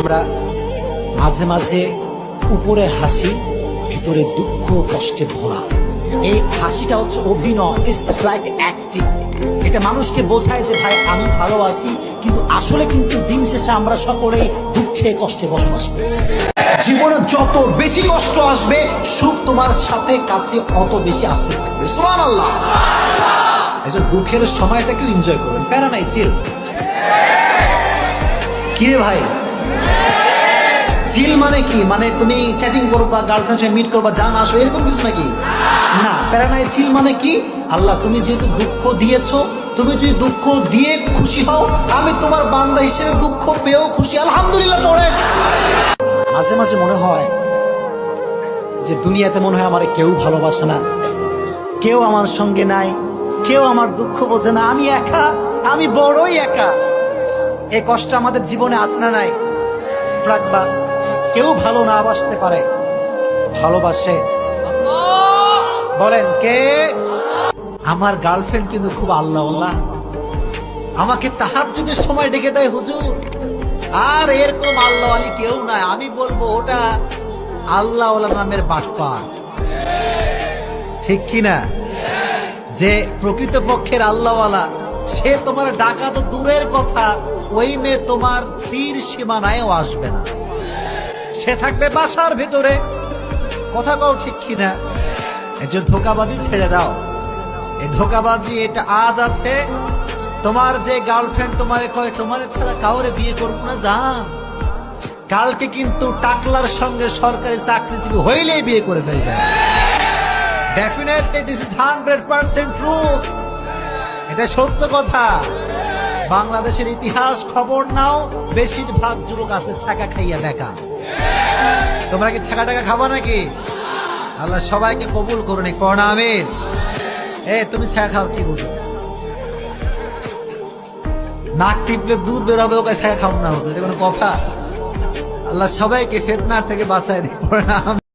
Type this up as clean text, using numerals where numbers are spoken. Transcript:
আমরা মাঝে মাঝে উপরে হাসি, ভিতরে দুঃখ কষ্টে ভরা। এই হাসিটা হচ্ছে অভিনয়, ইটস লাইক অ্যাক্টিং। এটা মানুষকে বোঝায় যে ভাই আমি ভালো আছি, কিন্তু আসলে কিন্তু দিন শেষে আমরা সকলেই দুঃখে কষ্টে বসবাস করছি। জীবনে যত বেশি কষ্ট আসবে, সুখ তোমার সাথে কাছে অত বেশি আসতে থাকবে। সুবহানাল্লাহ। এই যে দুঃখের সময়টাকে এনজয় করবেন, প্যারা নাই, চিল। কিরে ভাই, চিল মানে কি? মানে তুমি চ্যাটিং করবা, গার্লফ্রেন্ড সাথে মিট করবা, জান আসো, এরকম কিছু নাকি? না, প্যারা নাই। চিল মানে কি? আল্লাহ তুমি যেহেতু দুঃখ দিয়েছো, তুমি যদি দুঃখ দিয়ে খুশি হও, আমি তোমার বান্দা হিসেবে দুঃখ পেয়েও খুশি। আলহামদুলিল্লাহ পড়ে। মাঝে মাঝে মনে হয় যে দুনিয়াতে মনে হয় আমার কেউ ভালোবাসে না, কেউ আমার সঙ্গে নাই, কেউ আমার দুঃখ বোঝে না, আমি একা, আমি বড়ই একা। এই কষ্ট আমাদের জীবনে আসে না নাই? রাখবা, কেউ ভালো না বাসতে পারে, ভালোবাসে বলেন কে? আমার গার্লফ্রেন্ড কিন্তু খুব আল্লাহওয়ালা, আমাকে তাহাজ্জুদের সময় ডেকে দেয় হুজুর। আর এরকম আল্লাহওয়ালি কেউ নাই। আমি বলবো ওটা আল্লাহওয়ালা নামের বাটপার, ঠিক কিনা? যে প্রকৃতপক্ষের আল্লাহওয়ালা, সে তোমার ডাকা তো দূরের কথা, ওই মেয়ে তোমার তীর সীমানায়ও আসবে না, সে থাকবে বাসার ভিতরে। কথা কও ঠিক কিনা? এই যে ধোকাবাজি ছেড়ে দাও, এই ধোকাবাজি এটা আজ আছে। তোমার যে গার্লফ্রেন্ড তোমারে কয় তোমারে ছাড়া কাউরে বিয়ে করবো না, জান, কালকে কিন্তু টাকলার সঙ্গে সরকারি চাকরিজীবী হইলেই বিয়ে করে ফেলবে। Definitely this is 100% truth. এটা সত্য কথা। বাংলাদেশের ইতিহাস খবর নাও, বেশিরভাগ যুবক আছে ছাকা খাইয়া বেকা। তোমরা কি ছাকা টাকা খাবা নাকি? আল্লাহ সবাইকে কবুল করুন, পড়না আমিন। তুমি ছাকা খাও, কি বুঝো? নাক টিপলে দুধ বেরোবে, ওকে ছাকা খাও না, এটা কোনো কথা? আল্লাহ সবাইকে ফিতনার থেকে বাঁচায় দিই, পড়না আমিন।